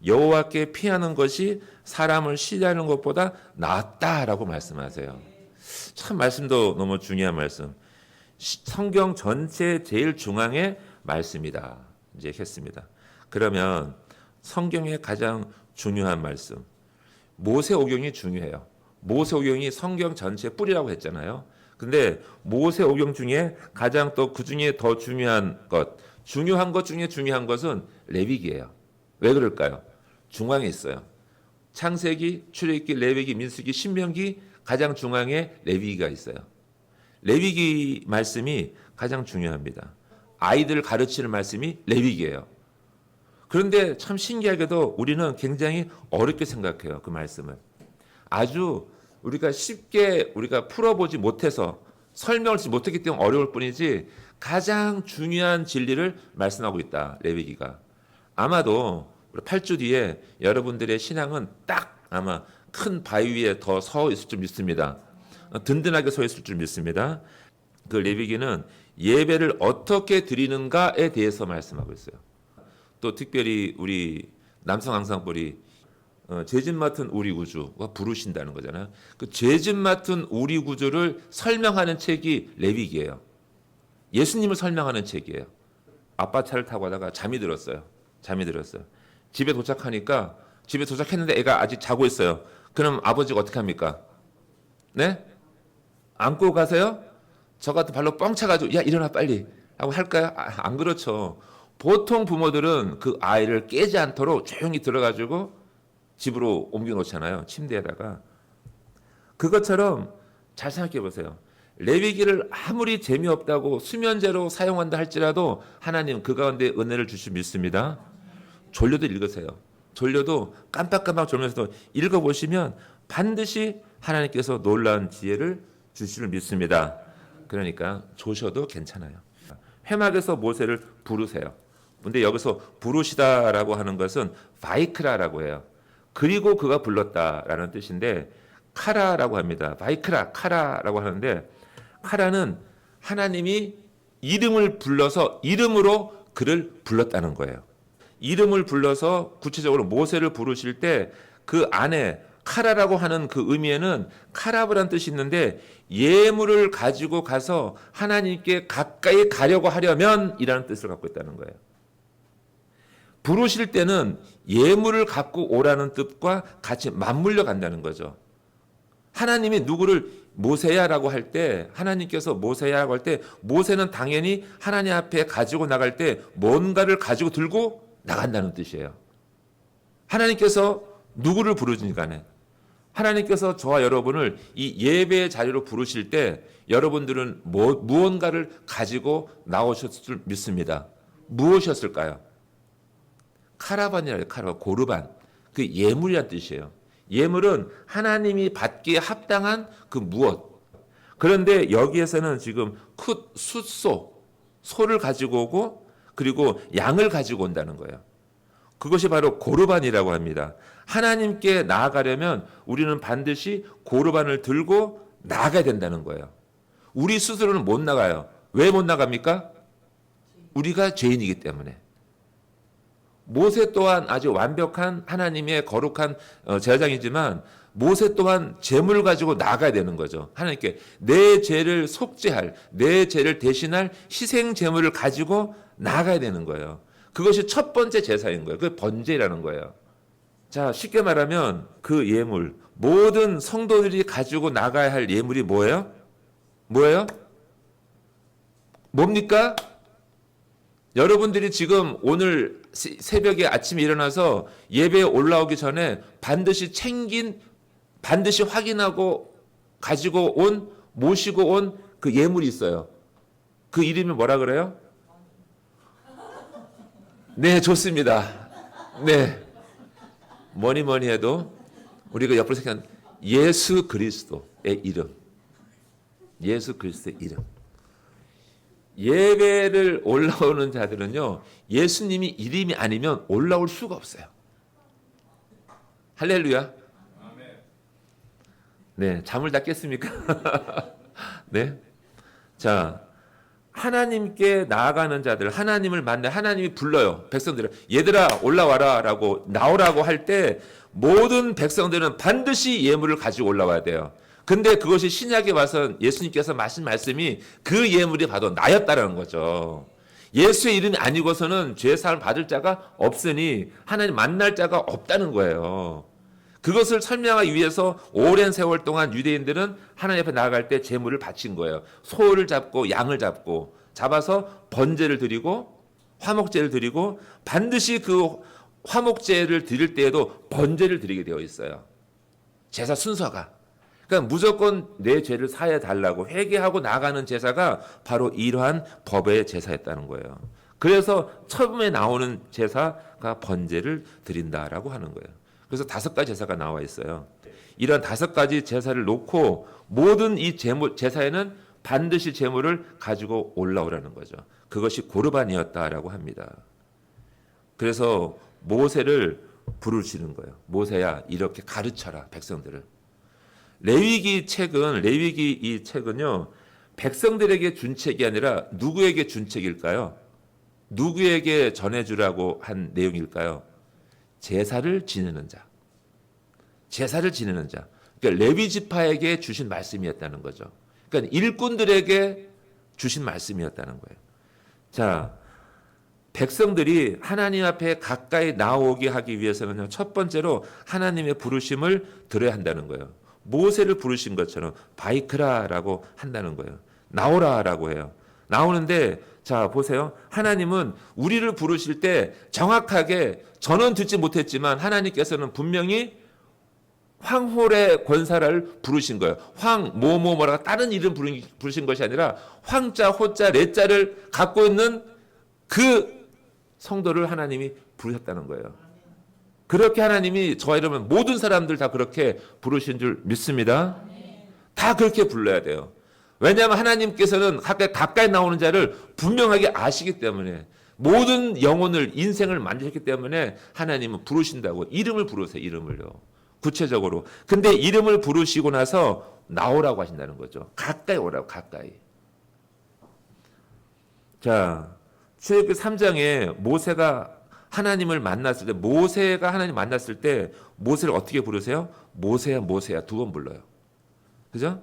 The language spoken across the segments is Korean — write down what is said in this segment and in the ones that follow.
여호와께 피하는 것이 사람을 시기하는 것보다 낫다라고 말씀하세요. 참 말씀도 너무 중요한 말씀. 성경 전체 제일 중앙의 말씀이다. 이제 했습니다. 그러면 성경의 가장 중요한 말씀. 모세오경이 중요해요. 모세오경이 성경 전체의 뿌리라고 했잖아요. 근데 모세오경 중에 가장 또 그 중에 더 중요한 것 중에 중요한 것은 레위기예요. 왜 그럴까요? 중앙에 있어요. 창세기, 출애굽기, 레위기, 민수기, 신명기 가장 중앙에 레위기가 있어요. 레위기 말씀이 가장 중요합니다. 아이들을 가르치는 말씀이 레위기예요. 그런데 참 신기하게도 우리는 굉장히 어렵게 생각해요. 그 말씀을. 아주 우리가 쉽게 우리가 풀어보지 못해서 설명을 못했기 때문에 어려울 뿐이지 가장 중요한 진리를 말씀하고 있다. 레위기가. 아마도 8주 뒤에 여러분들의 신앙은 딱 아마 큰 바위 위에 더 서 있을 줄 믿습니다. 든든하게 서 있을 줄 믿습니다. 그 레위기는 예배를 어떻게 드리는가에 대해서 말씀하고 있어요. 또 특별히 우리 남성 항상벌이 죄짓 맡은 우리 구주가 부르신다는 거잖아요. 그 죄짓 맡은 우리 구주를 설명하는 책이 레위기예요. 예수님을 설명하는 책이에요. 아빠 차를 타고 가다가 잠이 들었어요. 집에 도착하니까 집에 도착했는데 애가 아직 자고 있어요. 그럼 아버지가 어떻게 합니까? 네? 안고 가세요? 저 같은 발로 뻥 차가지고 야 일어나 빨리 하고 할까요? 안 그렇죠. 보통 부모들은 그 아이를 깨지 않도록 조용히 들어가지고 집으로 옮겨놓잖아요. 침대에다가. 그것처럼 잘 생각해 보세요. 레위기를 아무리 재미없다고 수면제로 사용한다 할지라도 하나님 그 가운데 은혜를 주실 믿습니다. 졸려도 읽으세요. 졸려도 깜빡깜빡 졸면서도 읽어보시면 반드시 하나님께서 놀라운 지혜를 주실 줄 믿습니다. 그러니까 조셔도 괜찮아요. 회막에서 모세를 부르세요. 근데 여기서 부르시다라고 하는 것은 바이크라라고 해요. 그리고 그가 불렀다라는 뜻인데 카라라고 합니다. 바이크라, 카라라고 하는데 카라는 하나님이 이름을 불러서 이름으로 그를 불렀다는 거예요. 이름을 불러서 구체적으로 모세를 부르실 때 그 안에 카라라고 하는 그 의미에는 카라브란 뜻이 있는데 예물을 가지고 가서 하나님께 가까이 가려고 하려면 이라는 뜻을 갖고 있다는 거예요. 부르실 때는 예물을 갖고 오라는 뜻과 같이 맞물려 간다는 거죠. 하나님이 누구를 모세야라고 할 때 하나님께서 모세야라고 할 때 모세는 당연히 하나님 앞에 가지고 나갈 때 뭔가를 가지고 들고 나간다는 뜻이에요. 하나님께서 누구를 부르든지 간에 하나님께서 저와 여러분을 이 예배의 자리로 부르실 때 여러분들은 무언가를 가지고 나오셨을 줄 믿습니다. 무엇이었을까요? 카라반이라요. 카라반, 고르반. 그 예물이란 뜻이에요. 예물은 하나님이 받기에 합당한 그 무엇. 그런데 여기에서는 지금 소를 가지고 오고 그리고 양을 가지고 온다는 거예요. 그것이 바로 고르반이라고 합니다. 하나님께 나아가려면 우리는 반드시 고르반을 들고 나아가야 된다는 거예요. 우리 스스로는 못 나가요. 왜 못 나갑니까? 우리가 죄인이기 때문에. 모세 또한 아주 완벽한 하나님의 거룩한 제사장이지만 모세 또한 제물을 가지고 나가야 되는 거죠. 하나님께 내 죄를 속죄할, 내 죄를 대신할 희생 제물을 가지고 나가야 되는 거예요. 그것이 첫 번째 제사인 거예요. 그게 번제라는 거예요. 자, 쉽게 말하면 그 예물, 모든 성도들이 가지고 나가야 할 예물이 뭐예요? 뭐예요? 뭡니까? 여러분들이 지금 오늘 새벽에 아침에 일어나서 예배에 올라오기 전에 반드시 확인하고 가지고 모시고 온 그 예물이 있어요. 그 이름이 뭐라 그래요? 네, 좋습니다. 네. 뭐니 해도 우리가 옆으로 생각한 예수 그리스도의 이름. 예수 그리스도의 이름. 예배를 올라오는 자들은요, 예수님이 이름이 아니면 올라올 수가 없어요. 할렐루야. 네, 잠을 다 깼습니까? 네. 자, 하나님께 나아가는 자들, 하나님을 만나 하나님이 불러요. 백성들을 얘들아 올라와라라고 나오라고 할 때 모든 백성들은 반드시 예물을 가지고 올라와야 돼요. 근데 그것이 신약에 와서 예수님께서 하신 말씀이 그 예물이 바로 나였다라는 거죠. 예수의 이름이 아니고서는 죄 사함을 받을 자가 없으니 하나님 만날 자가 없다는 거예요. 그것을 설명하기 위해서 오랜 세월 동안 유대인들은 하나님 앞에 나아갈 때 제물을 바친 거예요. 소를 잡고 양을 잡아서 번제를 드리고 화목제를 드리고 반드시 그 화목제를 드릴 때에도 번제를 드리게 되어 있어요. 제사 순서가. 그러니까 무조건 내 죄를 사해 달라고 회개하고 나가는 제사가 바로 이러한 법의 제사였다는 거예요. 그래서 처음에 나오는 제사가 번제를 드린다라고 하는 거예요. 그래서 5가지 제사가 나와 있어요. 이런 5가지 제사를 놓고 모든 이 제사에는 반드시 제물을 가지고 올라오라는 거죠. 그것이 고르반이었다라고 합니다. 그래서 모세를 부르시는 거예요. 모세야 이렇게 가르쳐라 백성들을. 레위기 이 책은요 백성들에게 준 책이 아니라 누구에게 준 책일까요? 누구에게 전해주라고 한 내용일까요? 제사를 지내는 자. 그러니까 레위 지파에게 주신 말씀이었다는 거죠. 그러니까 일꾼들에게 주신 말씀이었다는 거예요. 자, 백성들이 하나님 앞에 가까이 나오게 하기 위해서는 첫 번째로 하나님의 부르심을 들어야 한다는 거예요. 모세를 부르신 것처럼 바이크라라고 한다는 거예요. 나오라라고 해요. 나오는데 자 보세요. 하나님은 우리를 부르실 때 정확하게 저는 듣지 못했지만 하나님께서는 분명히 황홀의 권사를 부르신 거예요. 뭐라고 다른 이름 부르신 것이 아니라 황자, 호자, 레자를 갖고 있는 그 성도를 하나님이 부르셨다는 거예요. 그렇게 하나님이 저와 여러분 모든 사람들 다 그렇게 부르신 줄 믿습니다. 다 그렇게 불러야 돼요. 왜냐하면 하나님께서는 가까이 나오는 자를 분명하게 아시기 때문에 모든 영혼을 인생을 만드셨기 때문에 하나님은 부르신다고 이름을 부르세요. 이름을요. 구체적으로. 근데 이름을 부르시고 나서 나오라고 하신다는 거죠. 가까이 오라고 가까이. 자, 출애굽기 3장에 모세가 하나님을 만났을 때 모세가 하나님 만났을 때 모세를 어떻게 부르세요? 모세야 모세야 2번 불러요. 그죠?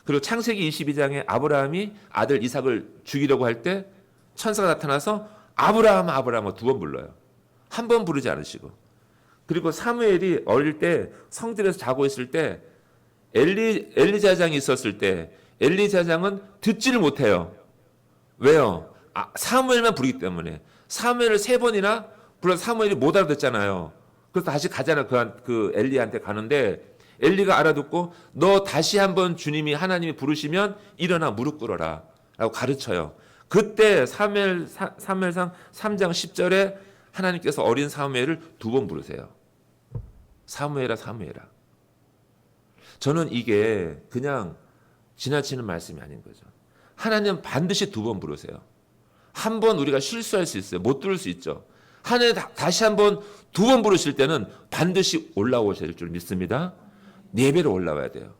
그리고 창세기 22장에 아브라함이 아들 이삭을 죽이려고 할 때 천사가 나타나서 아브라함 2번 불러요. 한 번 부르지 않으시고. 그리고 사무엘이 어릴 때 성전에서 자고 있을 때 엘리자장이 있었을 때 엘리자장은 듣지를 못해요. 왜요? 사무엘만 부르기 때문에. 사무엘을 3번이나 불러서 사무엘이 못 알아듣잖아요. 그래서 다시 가잖아. 그 엘리한테 가는데 엘리가 알아듣고 너 다시 한번 주님이 하나님이 부르시면 일어나 무릎 꿇어라 라고 가르쳐요. 그때 사무엘상 3장 10절에 하나님께서 어린 사무엘을 2번 부르세요. 사무엘아 사무엘아. 저는 이게 그냥 지나치는 말씀이 아닌 거죠. 하나님은 반드시 2번 부르세요. 한 번 우리가 실수할 수 있어요. 못 들을 수 있죠. 하나님 다시 한번 2번 부르실 때는 반드시 올라오실 줄 믿습니다. 4배로 올라와야 돼요.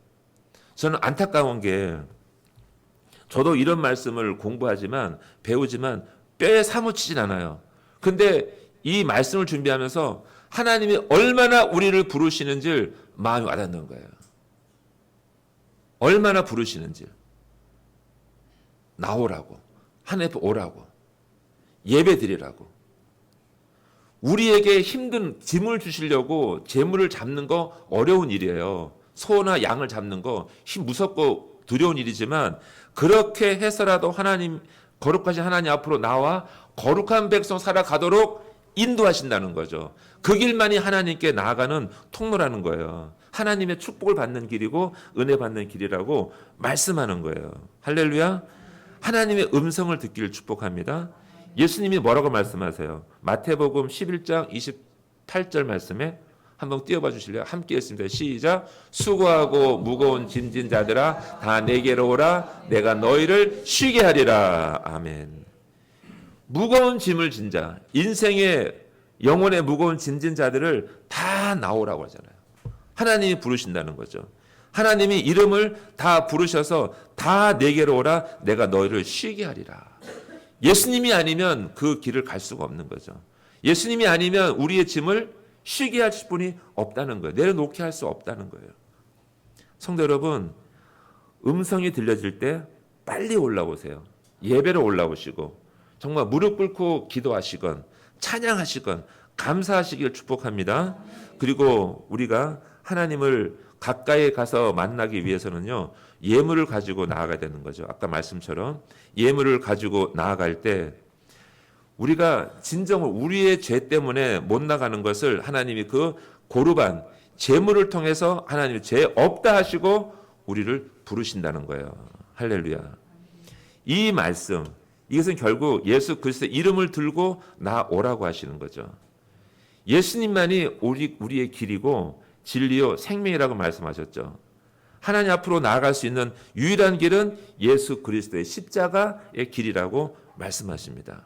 저는 안타까운 게 저도 이런 말씀을 공부하지만 배우지만 뼈에 사무치진 않아요. 근데 이 말씀을 준비하면서 하나님이 얼마나 우리를 부르시는지 마음이 와닿는 거예요. 얼마나 부르시는지. 나오라고. 하나님 앞에 오라고. 예배 드리라고. 우리에게 힘든 짐을 주시려고 재물을 잡는 거 어려운 일이에요. 소나 양을 잡는 거 무섭고 두려운 일이지만 그렇게 해서라도 하나님 거룩하신 하나님 앞으로 나와 거룩한 백성 살아가도록 인도하신다는 거죠. 그 길만이 하나님께 나아가는 통로라는 거예요. 하나님의 축복을 받는 길이고 은혜 받는 길이라고 말씀하는 거예요. 할렐루야. 하나님의 음성을 듣기를 축복합니다. 예수님이 뭐라고 말씀하세요? 마태복음 11장 28절 말씀에 한번 띄워봐 주실래요? 함께 했습니다. 시작. 수고하고 무거운 짐진 자들아 다 내게로 오라. 내가 너희를 쉬게 하리라. 아멘. 무거운 짐을 진 자, 인생의 영혼의 무거운 짐진 자들을 다 나오라고 하잖아요. 하나님이 부르신다는 거죠. 하나님이 이름을 다 부르셔서 다 내게로 오라. 내가 너희를 쉬게 하리라. 예수님이 아니면 그 길을 갈 수가 없는 거죠. 예수님이 아니면 우리의 짐을 쉬게 하실 분이 없다는 거예요. 내려놓게 할 수 없다는 거예요. 성도 여러분, 음성이 들려질 때 빨리 올라오세요. 예배로 올라오시고 정말 무릎 꿇고 기도하시건 찬양하시건 감사하시길 축복합니다. 그리고 우리가 하나님을 가까이 가서 만나기 위해서는요, 예물을 가지고 나아가야 되는 거죠. 아까 말씀처럼 예물을 가지고 나아갈 때 우리가 진정으로 우리의 죄 때문에 못 나가는 것을 하나님이 그 고르반 제물을 통해서 하나님이 죄 없다 하시고 우리를 부르신다는 거예요. 할렐루야. 이 말씀, 이것은 결국 예수 그리스도의 이름을 들고 나오라고 하시는 거죠. 예수님만이 우리의 길이고 진리요 생명이라고 말씀하셨죠. 하나님 앞으로 나아갈 수 있는 유일한 길은 예수 그리스도의 십자가의 길이라고 말씀하십니다.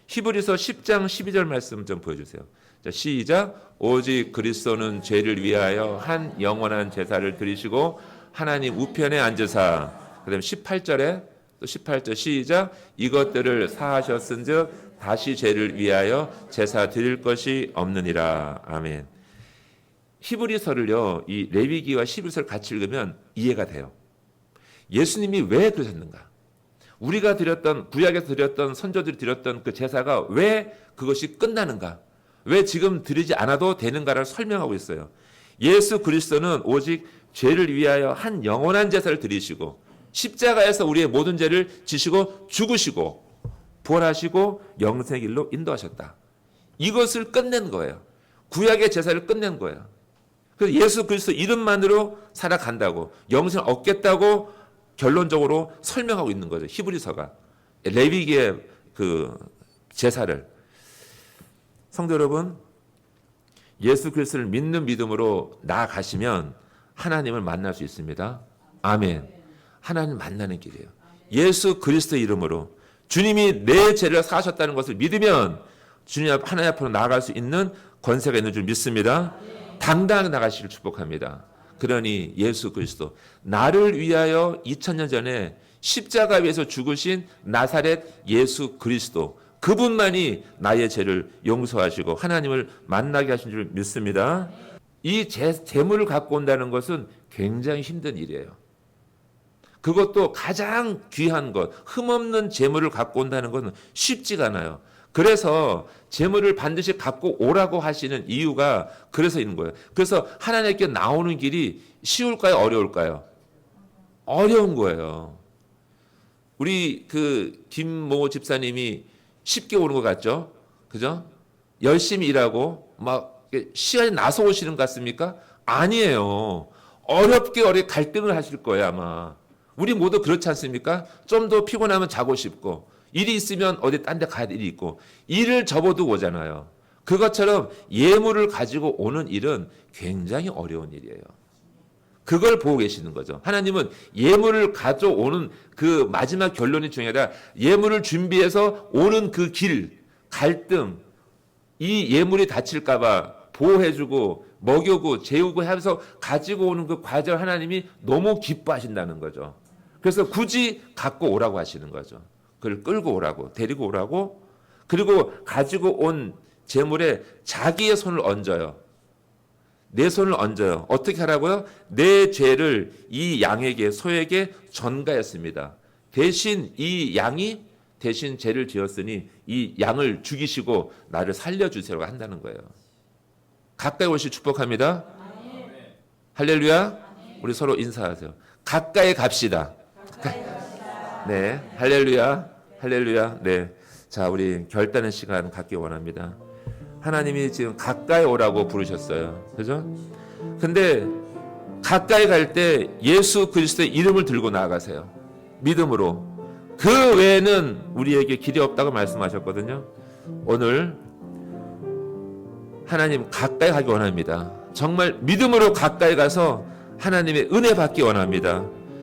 히브리서 10장 12절 말씀 좀 보여주세요. 자, 시작. 오직 그리스도는 죄를 위하여 한 영원한 제사를 드리시고 하나님 우편에 앉으사. 그다음 18절에 또 18절 시작. 이것들을 사하셨은즉 다시 죄를 위하여 제사 드릴 것이 없느니라. 아멘. 히브리서를요, 이 레위기와 히브리서를 같이 읽으면 이해가 돼요. 예수님이 왜 그러셨는가? 우리가 드렸던 구약에서 드렸던 선조들이 드렸던 그 제사가 왜 그것이 끝나는가? 왜 지금 드리지 않아도 되는가를 설명하고 있어요. 예수 그리스도는 오직 죄를 위하여 한 영원한 제사를 드리시고 십자가에서 우리의 모든 죄를 지시고 죽으시고 부활하시고 영생의 길로 인도하셨다. 이것을 끝낸 거예요. 구약의 제사를 끝낸 거예요. 그래서 예수 그리스도 이름만으로 살아간다고 영생을 얻겠다고 결론적으로 설명하고 있는 거죠. 히브리서가 레위기의 그 제사를. 성도 여러분, 예수 그리스도를 믿는 믿음으로 나아가시면 하나님을 만날 수 있습니다. 아멘. 하나님 만나는 길이에요. 예수 그리스도 이름으로 주님이 내 죄를 사하셨다는 것을 믿으면 주님 하나님 앞으로 나아갈 수 있는 권세가 있는 줄 믿습니다. 당당하게 나가시길 축복합니다. 그러니 예수 그리스도, 나를 위하여 2000년 전에 십자가 위에서 죽으신 나사렛 예수 그리스도, 그분만이 나의 죄를 용서하시고 하나님을 만나게 하신 줄 믿습니다. 이 재물을 갖고 온다는 것은 굉장히 힘든 일이에요. 그것도 가장 귀한 것, 흠없는 재물을 갖고 온다는 것은 쉽지가 않아요. 그래서 재물을 반드시 갖고 오라고 하시는 이유가 그래서 있는 거예요. 그래서 하나님께 나오는 길이 쉬울까요? 어려울까요? 어려운 거예요. 우리 그 김모 집사님이 쉽게 오는 것 같죠? 그죠? 열심히 일하고 막 시간이 나서 오시는 것 같습니까? 아니에요. 어렵게 갈등을 하실 거예요, 아마. 우리 모두 그렇지 않습니까? 좀 더 피곤하면 자고 싶고, 일이 있으면 어디 딴 데 가야 될 일이 있고, 일을 접어두고 오잖아요. 그것처럼 예물을 가지고 오는 일은 굉장히 어려운 일이에요. 그걸 보고 계시는 거죠. 하나님은 예물을 가져오는 그 마지막 결론이 중요하다. 예물을 준비해서 오는 그 길, 갈등, 이 예물이 다칠까봐 보호해주고 먹이고 재우고 하면서 가지고 오는 그 과정 하나님이 너무 기뻐하신다는 거죠. 그래서 굳이 갖고 오라고 하시는 거죠. 그걸 끌고 오라고, 데리고 오라고. 그리고 가지고 온 재물에 자기의 손을 얹어요. 내 손을 얹어요. 어떻게 하라고요? 내 죄를 이 양에게, 소에게 전가했습니다. 대신 이 양이 대신 죄를 지었으니 이 양을 죽이시고 나를 살려주세요라고 한다는 거예요. 가까이 오시 축복합니다. 할렐루야. 우리 서로 인사하세요. 가까이 갑시다. 네, 할렐루야. 할렐루야. 네, 자, 우리 결단의 시간 갖기 원합니다. 하나님이 지금 가까이 오라고 부르셨어요. 그죠? 근데 가까이 갈 때 예수 그리스도의 이름을 들고 나아가세요. 믿음으로. 그 외에는 우리에게 길이 없다고 말씀하셨거든요. 오늘 하나님 가까이 가기 원합니다. 정말 믿음으로 가까이 가서 하나님의 은혜 받기 원합니다.